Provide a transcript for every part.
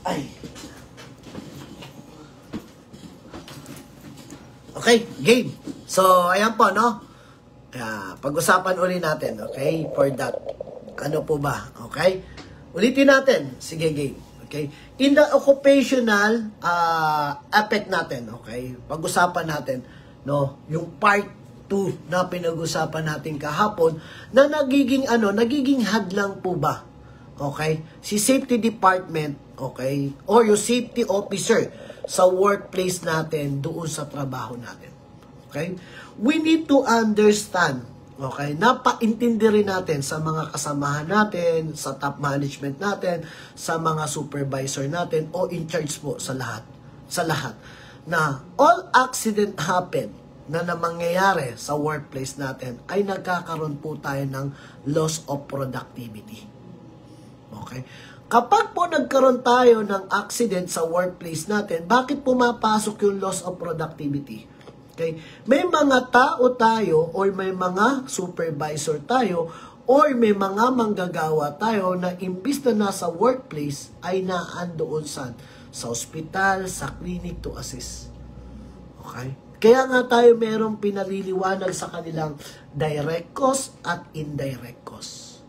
Ay. Okay, game. So, ayan po, no? Pag-usapan ulit natin, okay? For that. Ano po ba? Okay? Ulitin natin. Sige, game. Okay? In the occupational effect natin, okay? Pag-usapan natin, no? Yung part 2 na pinag-usapan natin kahapon na nagiging hadlang po ba? Okay? Si safety department, okay? Or yung safety officer sa workplace natin doon sa trabaho natin. Okay? We need to understand, okay? Napaintindi rin natin sa mga kasamahan natin, sa top management natin, sa mga supervisor natin o in charge po sa lahat na all accident happen na mangyayari sa workplace natin ay nagkakaroon po tayo ng loss of productivity. Okay? Kapag po nagkaroon tayo ng accident sa workplace natin, bakit pumapasok yung loss of productivity? Okay? May mga tao tayo or may mga supervisor tayo or may mga manggagawa tayo na imbis na nasa workplace ay naandoon sa ospital, sa clinic to assist. Okay? Kaya nga tayo merong pinaliliwanag sa kanilang direct cost at indirect cost.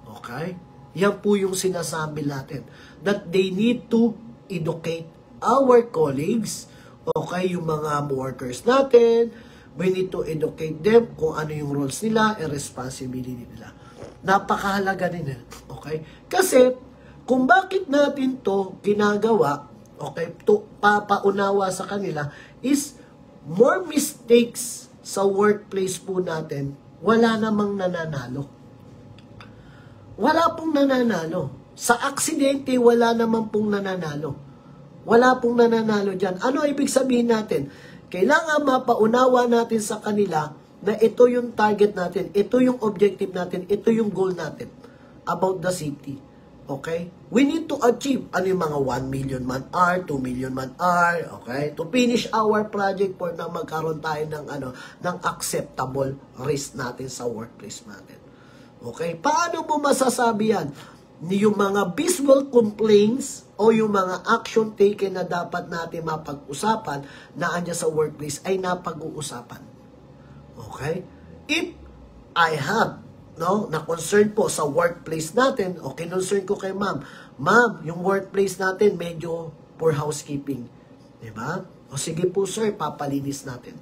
Okay? Yan po yung sinasabi natin. That they need to educate our colleagues, okay, yung mga workers natin. We need to educate them kung ano yung roles nila and responsibility nila. Napakahalaga din yan. Okay? Kasi, kung bakit natin to ginagawa, okay, to papaunawa sa kanila, is more mistakes sa workplace po natin, wala namang nananalo. Wala pong nananalo. Sa aksidente, wala naman pong nananalo. Wala pong nananalo dyan. Ano ibig sabihin natin? Kailangan mapaunawa natin sa kanila na ito yung target natin, ito yung objective natin, ito yung goal natin about the safety. Okay? We need to achieve ano yung mga 1 million man-hour, 2 million man-hour, okay? To finish our project for na magkaroon tayo ng acceptable risk natin sa workplace natin. Okay? Paano mo masasabi yan? Yung mga visual complaints o yung mga action taken na dapat natin mapag-usapan na andyan sa workplace ay napag-uusapan. Okay? If I have na concern po sa workplace natin, o concern ko kay ma'am, yung workplace natin medyo poor housekeeping. Diba? O sige po sir, papalinis natin.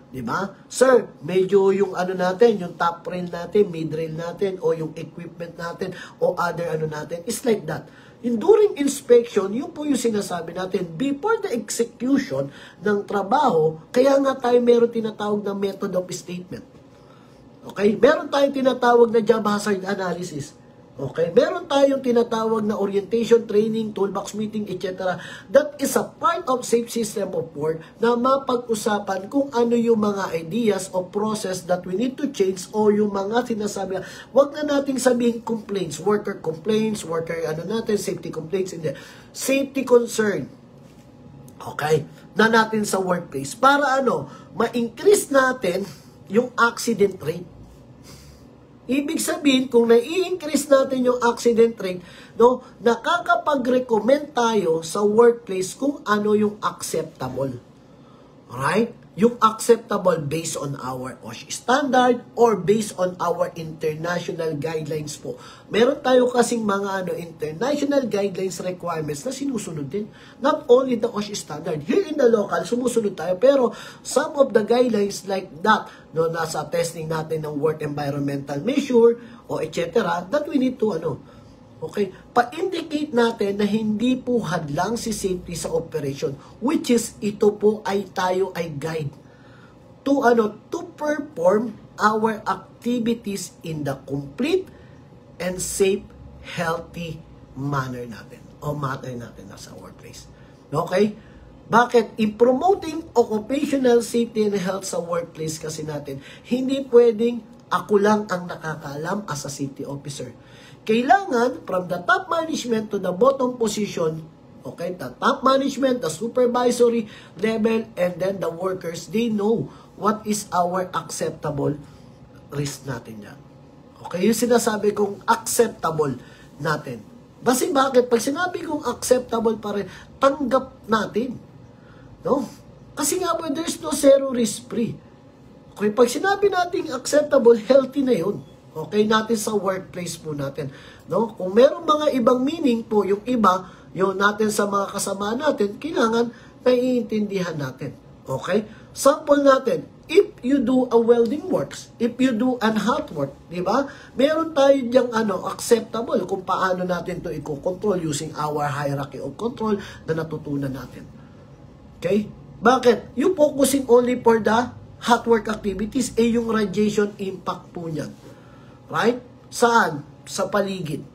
Diba? Sir, medyo yung natin, yung top rail natin, mid rail natin, o yung equipment natin, o other natin, is like that. During inspection, yun po yung sinasabi natin, before the execution ng trabaho, kaya nga tayo meron tinatawag na method of statement. Okay? Meron tayong tinatawag na job hazard analysis. Okay? Meron tayong tinatawag na orientation, training, toolbox meeting, etc. That is a part of safe system of work na mapag-usapan kung ano yung mga ideas o process that we need to change o yung mga sinasabi. Huwag na nating sabihin complaints, worker complaints, worker safety complaints, hindi. Safety concern. Okay? Na natin sa workplace. Para ma-increase natin yung accident rate. Ibig sabihin, kung nai-increase natin yung accident rate, nakakapag-recommend tayo sa workplace kung ano yung acceptable. Alright? Yung acceptable based on our OSHA standard or based on our international guidelines po. Meron tayo kasing mga international guidelines requirements na sinusunod din. Not only the OSHA standard. Here in the local, sumusunod tayo. Pero some of the guidelines like that, nasa testing natin ng work environmental measure o etc. that we need to okay, pa-indicate natin na hindi po hadlang si safety sa operation, which is ito po ay tayo ay guide to perform our activities in the complete and safe, healthy manner natin o matter natin nasa workplace. Okay? Bakit? In promoting occupational safety and health sa workplace kasi natin, hindi pwedeng ako lang ang nakakaalam as a safety officer. Kailangan, from the top management to the bottom position, okay, the top management, the supervisory level, and then the workers, they know what is our acceptable risk natin yan. Okay, yung sinasabi kong acceptable natin. Kasi bakit? Pag sinabi kong acceptable pa rin, tanggap natin. No? Kasi nga po, there's no zero risk free. Okay, pag sinabi natin acceptable, healthy na yun. Okay, natin sa workplace po natin. No? Kung merong mga ibang meaning po, yung iba, yung natin sa mga kasama natin, kailangan naiintindihan natin. Okay? Sample natin, if you do a welding works, if you do an hot work, di ba? Meron tayo diyang acceptable kung paano natin to i-control using our hierarchy of control na natutunan natin. Okay? Bakit? You focusing only for the hot work activities, yung radiation impact po niyan. Right? Saan? Sa paligid.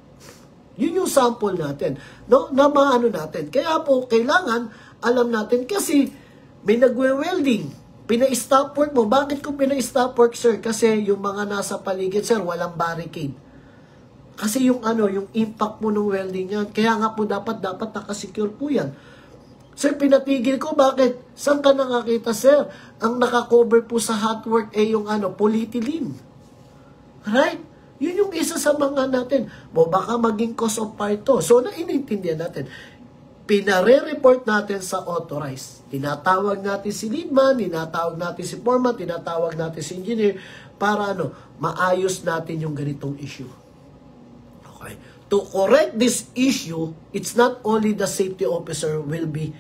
Yun yung sample natin. No? Na maano natin. Kaya po, kailangan alam natin kasi may nagwe-welding. Pina-stop work mo. Bakit ko pina-stop work, sir? Kasi yung mga nasa paligid, sir, walang barricade. Kasi yung yung impact mo ng welding yan. Kaya nga po dapat nakasecure po yan. Sir, pinatigil ko. Bakit? Saan ka nakakita, sir? Ang nakakover po sa hot work yung polyethylene. Right? Yun yung isa sa mga natin. Baka maging cause of fire to. So, naiintindihan natin. Pinare-report natin sa authorized. Tinatawag natin si leadman, tinatawag natin si foreman, tinatawag natin si engineer para maayos natin yung ganitong issue. Okay. To correct this issue, it's not only the safety officer will be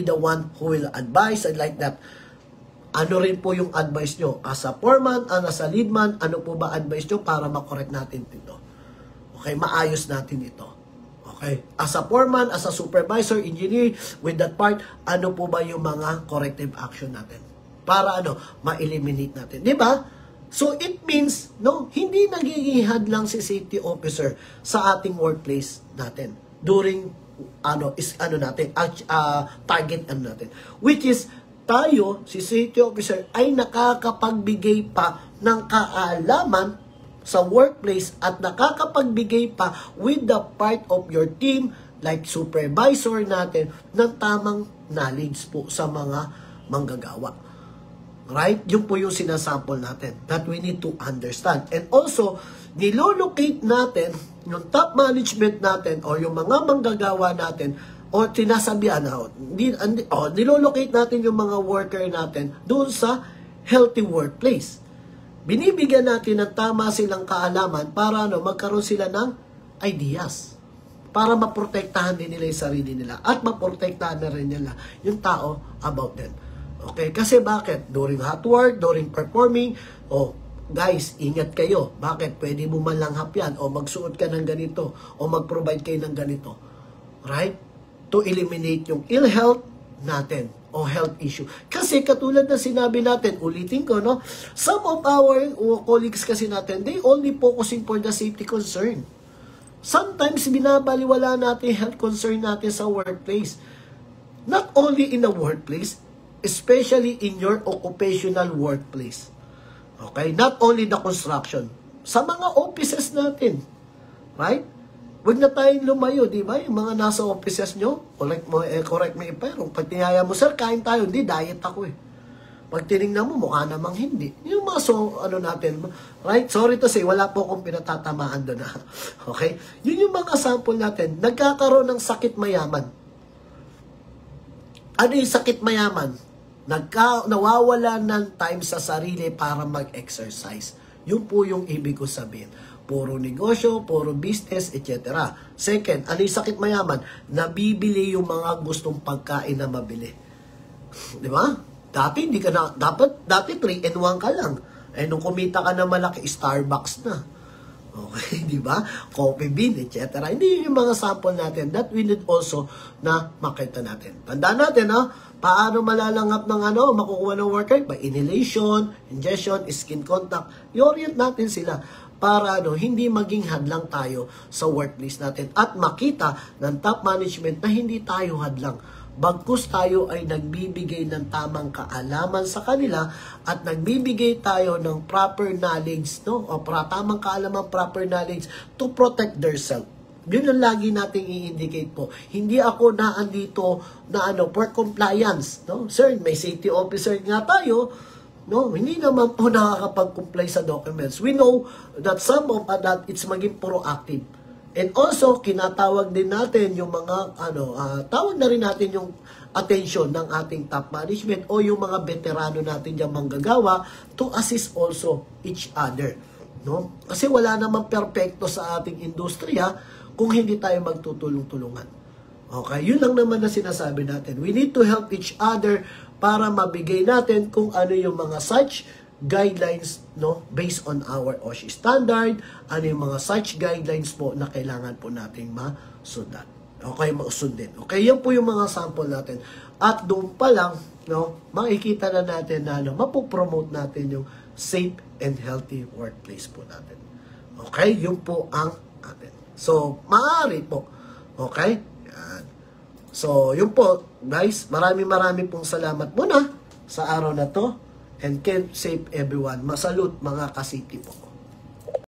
the one who will advise and like that. Ano rin po yung advice nyo? As a foreman, as a leadman, ano po ba advice nyo para makorek natin ito? Okay, maayos natin ito. Okay? As a foreman, as a supervisor, engineer, with that part, ano po ba yung mga corrective action natin? Para ma-eliminate natin. Di ba? So, it means, hindi nagiging hadlang si safety officer sa ating workplace natin during, target natin. Which is, tayo, si safety officer, ay nakakapagbigay pa ng kaalaman sa workplace at nakakapagbigay pa with the part of your team, like supervisor natin, ng tamang knowledge po sa mga manggagawa. Right? Yun po yung sinasample natin that we need to understand. And also, nilolocate natin yung top management natin o yung mga manggagawa natin o tinasabihan nilolocate natin yung mga worker natin doon sa healthy workplace. Binibigyan natin ng tama silang kaalaman para magkaroon sila ng ideas. Para maprotektahan din nila yung sarili nila at maprotektahan na rin nila yung tao about them. Okay? Kasi bakit? During hot work, during performing, guys, ingat kayo. Bakit? Pwede mo malanghap yan o magsuot ka ng ganito o mag-provide kayo ng ganito. Right? To eliminate yung ill health natin o health issue. Kasi katulad na sinabi natin, ulitin ko, some of our colleagues kasi natin, they only focusing for the safety concern. Sometimes, binabaliwala natin health concern natin sa workplace. Not only in the workplace, especially in your occupational workplace. Okay? Not only the construction. Sa mga offices natin. Right? Huwag na tayong lumayo, di ba? Yung mga nasa offices nyo, correct me if I'm wrong. Pag tinaya mo, sir, kain tayo. Hindi, diet ako eh. Pag tinignan mo, mukha namang hindi. Yung mga natin, right? Sorry to say, wala po akong pinatatamaan doon. Okay? Yun yung mga sample natin. Nagkakaroon ng sakit mayaman. Ano yung sakit mayaman? Nawawala ng time sa sarili para mag-exercise. Yun po yung ibig ko sabihin. Puro negosyo, puro business, etc. Second, ano yung sakit mayaman? Nabibili yung mga gustong pagkain na mabili. Di ba? Dati, dati 3 and 1 ka lang. Eh, nung kumita ka na malaki, Starbucks na. Okay, di ba? Coffee bean, etc. Hindi yung mga sample natin that we need also na makita natin. Tandaan natin, paano malalanghap ng makukuha ng worker? By inhalation, ingestion, skin contact. I-orient natin sila para hindi maging hadlang tayo sa workplace natin at makita ng top management na hindi tayo hadlang. Bagkus tayo ay nagbibigay ng tamang kaalaman sa kanila at nagbibigay tayo ng proper knowledge, o tamang kaalaman, proper knowledge to protect themselves. Yun ang lagi nating i-indicate po. Hindi ako naandito na for compliance. Sir, may safety officer nga tayo. Hindi naman po nakakapag-comply sa documents. We know that some of that it's maging proactive. And also, kinatawag din natin yung mga, tawag na rin natin yung attention ng ating top management o yung mga veterano natin diyang manggagawa to assist also each other. No? Kasi wala namang perpekto sa ating industriya kung hindi tayo magtutulong-tulungan. Okay? Yun lang naman na sinasabi natin. We need to help each other para mabigay natin kung ano yung mga such guidelines, no, based on our OSHI standard, ano yung mga such guidelines po na kailangan po nating masundan. Okay, mausundin. Okay, yan po yung mga sample natin. At doon pa lang, no, makikita na natin na mapopromote natin yung safe and healthy workplace po natin. Okay, yun po ang atin. So, maaari po. Okay? Yan. So, yun po, guys. Maraming pong salamat muna sa araw na to. And keep safe everyone. Masalute mga ka-city po.